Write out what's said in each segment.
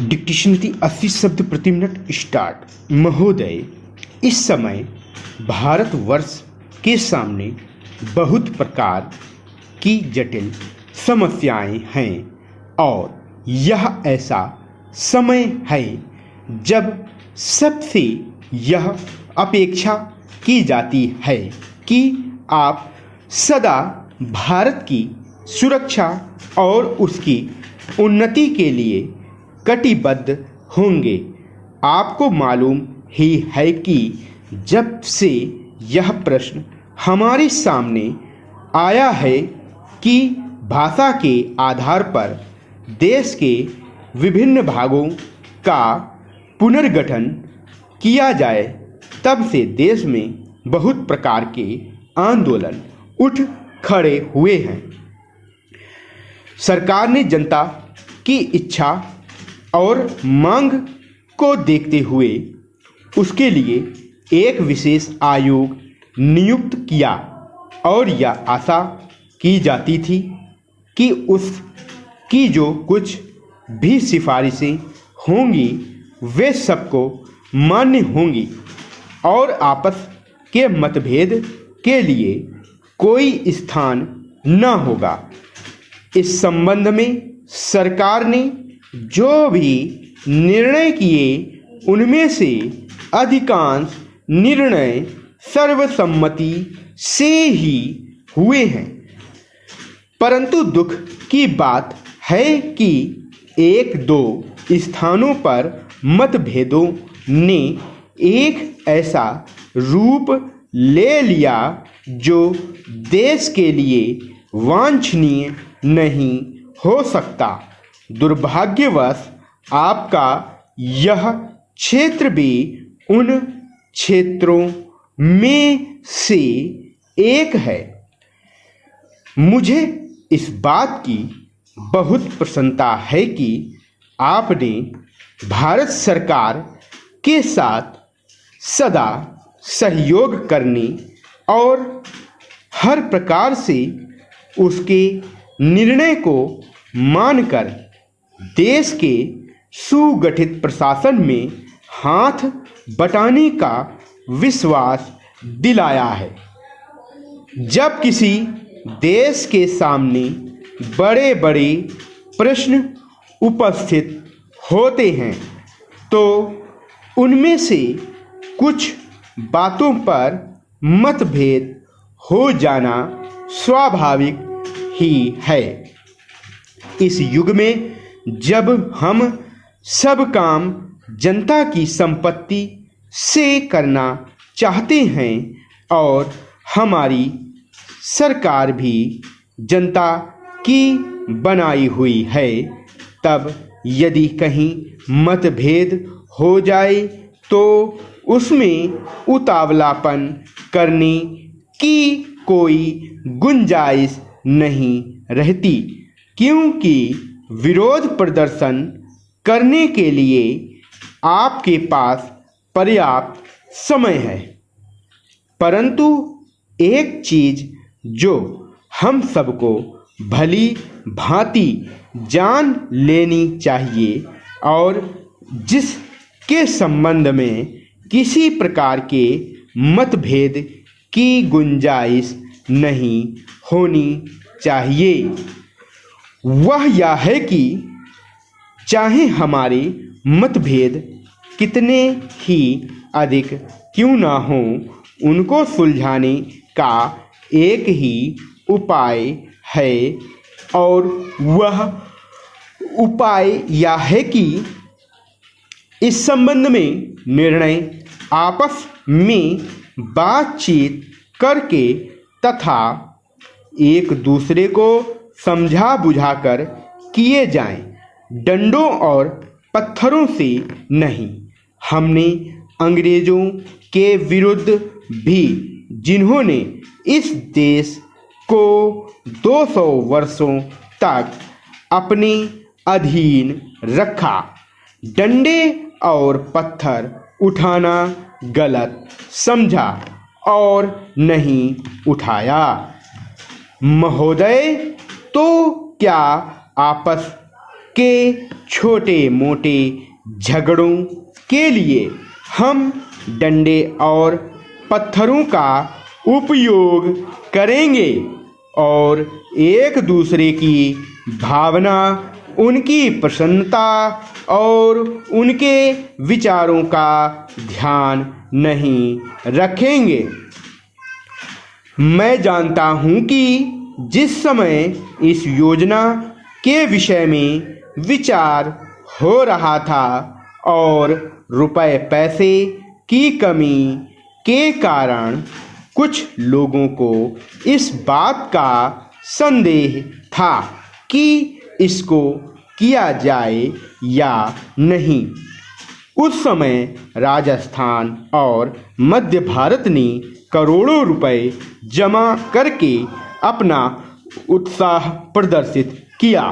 Dictation थी 80 शब्द प्रति मिनट स्टार्ट। महोदय, इस समय भारतवर्ष के सामने बहुत प्रकार की जटिल समस्याएं हैं और यह ऐसा समय है जब सबसे यह अपेक्षा की जाती है कि आप सदा भारत की सुरक्षा और उसकी उन्नति के लिए कटिबद्ध होंगे। आपको मालूम ही है कि जब से यह प्रश्न हमारे सामने आया है कि भाषा के आधार पर देश के विभिन्न भागों का पुनर्गठन किया जाए, तब से देश में बहुत प्रकार के आंदोलन उठ खड़े हुए हैं। सरकार ने जनता की इच्छा और मांग को देखते हुए उसके लिए एक विशेष आयोग नियुक्त किया और यह आशा की जाती थी कि उसकी जो कुछ भी सिफारिशें होंगी वे सबको मान्य होंगी और आपस के मतभेद के लिए कोई स्थान न होगा। इस संबंध में सरकार ने जो भी निर्णय किए उनमें से अधिकांश निर्णय सर्वसम्मति से ही हुए हैं, परंतु दुख की बात है कि एक दो स्थानों पर मतभेदों ने एक ऐसा रूप ले लिया जो देश के लिए वांछनीय नहीं हो सकता। दुर्भाग्यवश आपका यह क्षेत्र भी उन क्षेत्रों में से एक है। मुझे इस बात की बहुत प्रसन्नता है कि आपने भारत सरकार के साथ सदा सहयोग करने और हर प्रकार से उसके निर्णय को मानकर देश के सुगठित प्रशासन में हाथ बटाने का विश्वास दिलाया है। जब किसी देश के सामने बड़े बड़े प्रश्न उपस्थित होते हैं तो उनमें से कुछ बातों पर मतभेद हो जाना स्वाभाविक ही है। इस युग में जब हम सब काम जनता की संपत्ति से करना चाहते हैं और हमारी सरकार भी जनता की बनाई हुई है, तब यदि कहीं मतभेद हो जाए तो उसमें उतावलापन करने की कोई गुंजाइश नहीं रहती, क्योंकि विरोध प्रदर्शन करने के लिए आपके पास पर्याप्त समय है। परंतु एक चीज जो हम सबको भली भांति जान लेनी चाहिए और जिसके संबंध में किसी प्रकार के मतभेद की गुंजाइश नहीं होनी चाहिए, वह यह है कि चाहे हमारे मतभेद कितने ही अधिक क्यों ना हों, उनको सुलझाने का एक ही उपाय है और वह उपाय यह है कि इस संबंध में निर्णय आपस में बातचीत करके तथा एक दूसरे को समझा बुझाकर किए जाएं, डंडों और पत्थरों से नहीं। हमने अंग्रेजों के विरुद्ध भी, जिन्होंने इस देश को 200 वर्षों तक अपने अधीन रखा, डंडे और पत्थर उठाना गलत समझा और नहीं उठाया। महोदय, तो क्या आपस के छोटे मोटे झगड़ों के लिए हम डंडे और पत्थरों का उपयोग करेंगे और एक दूसरे की भावना, उनकी प्रसन्नता और उनके विचारों का ध्यान नहीं रखेंगे। मैं जानता हूं कि जिस समय इस योजना के विषय में विचार हो रहा था और रुपए पैसे की कमी के कारण कुछ लोगों को इस बात का संदेह था कि इसको किया जाए या नहीं, उस समय राजस्थान और मध्य भारत ने करोड़ों रुपए जमा करके अपना उत्साह प्रदर्शित किया।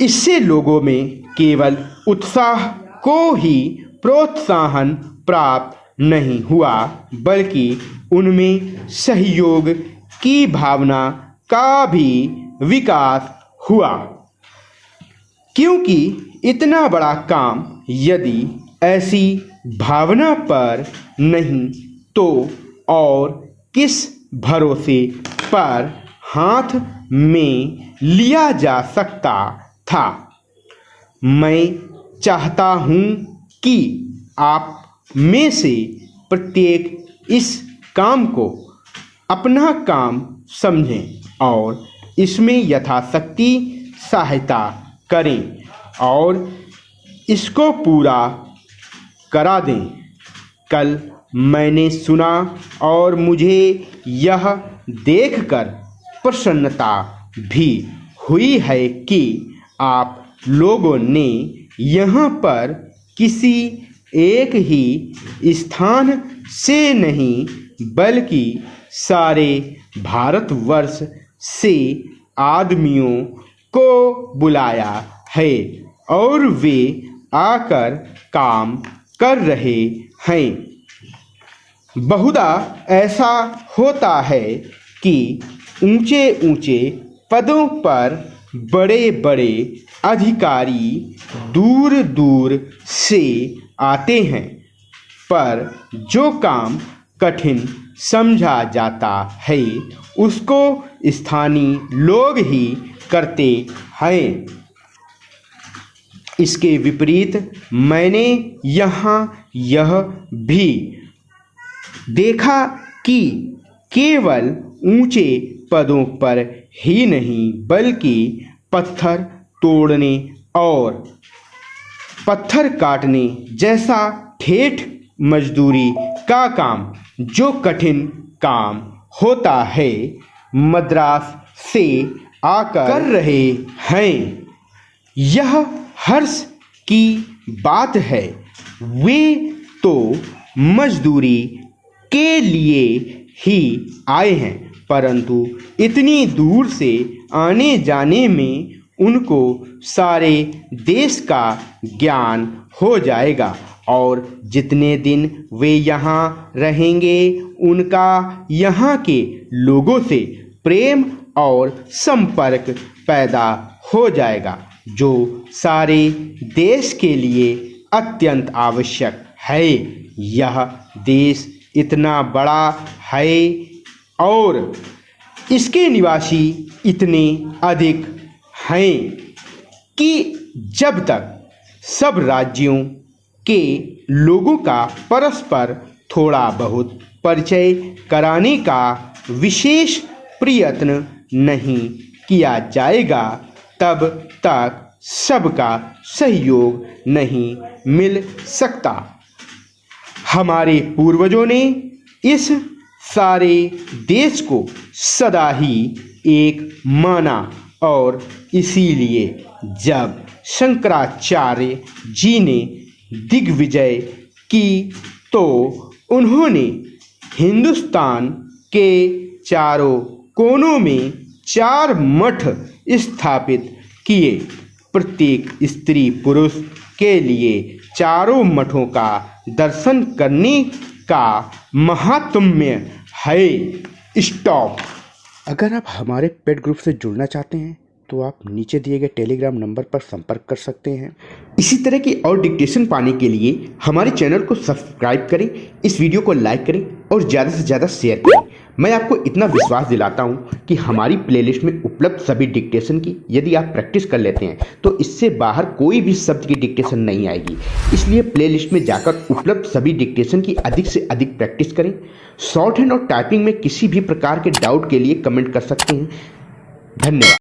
इससे लोगों में केवल उत्साह को ही प्रोत्साहन प्राप्त नहीं हुआ, बल्कि उनमें सहयोग की भावना का भी विकास हुआ, क्योंकि इतना बड़ा काम यदि ऐसी भावना पर नहीं तो और किस भरोसे पर हाथ में लिया जा सकता था। मैं चाहता हूं कि आप में से प्रत्येक इस काम को अपना काम समझें और इसमें यथाशक्ति सहायता करें और इसको पूरा करा दें। कल मैंने सुना और मुझे यह देखकर प्रसन्नता भी हुई है कि आप लोगों ने यहाँ पर किसी एक ही स्थान से नहीं बल्कि सारे भारतवर्ष से आदमियों को बुलाया है और वे आकर काम कर रहे हैं। बहुधा ऐसा होता है कि ऊंचे ऊंचे पदों पर बड़े बड़े अधिकारी दूर दूर से आते हैं, पर जो काम कठिन समझा जाता है उसको स्थानीय लोग ही करते हैं। इसके विपरीत मैंने यहाँ यह भी देखा कि केवल ऊंचे पदों पर ही नहीं बल्कि पत्थर तोड़ने और पत्थर काटने जैसा ठेठ मजदूरी का काम, जो कठिन काम होता है, मद्रास से आकर कर रहे हैं। यह हर्ष की बात है। वे तो मजदूरी के लिए ही आए हैं, परंतु इतनी दूर से आने जाने में उनको सारे देश का ज्ञान हो जाएगा और जितने दिन वे यहाँ रहेंगे उनका यहाँ के लोगों से प्रेम और संपर्क पैदा हो जाएगा, जो सारे देश के लिए अत्यंत आवश्यक है। यह देश इतना बड़ा है और इसके निवासी इतने अधिक हैं कि जब तक सब राज्यों के लोगों का परस्पर थोड़ा बहुत परिचय कराने का विशेष प्रयत्न नहीं किया जाएगा, तब तक सबका सहयोग नहीं मिल सकता। हमारे पूर्वजों ने इस सारे देश को सदा ही एक माना और इसीलिए जब शंकराचार्य जी ने दिग्विजय की तो उन्होंने हिंदुस्तान के चारों कोनों में 4 मठ स्थापित किए। प्रत्येक स्त्री पुरुष के लिए चारों मठों का दर्शन करने का महात्म्य है। स्टॉप। अगर आप हमारे पेड ग्रुप से जुड़ना चाहते हैं तो आप नीचे दिए गए टेलीग्राम नंबर पर संपर्क कर सकते हैं। इसी तरह की और डिक्टेशन पाने के लिए हमारे चैनल को सब्सक्राइब करें, इस वीडियो को लाइक करें और ज़्यादा से ज़्यादा शेयर करें। मैं आपको इतना विश्वास दिलाता हूं कि हमारी प्लेलिस्ट में उपलब्ध सभी डिक्टेशन की यदि आप प्रैक्टिस कर लेते हैं तो इससे बाहर कोई भी शब्द की डिक्टेशन नहीं आएगी। इसलिए प्लेलिस्ट में जाकर उपलब्ध सभी डिक्टेशन की अधिक से अधिक प्रैक्टिस करें। शॉर्ट हैंड और टाइपिंग में किसी भी प्रकार के डाउट के लिए कमेंट कर सकते हैं। धन्यवाद।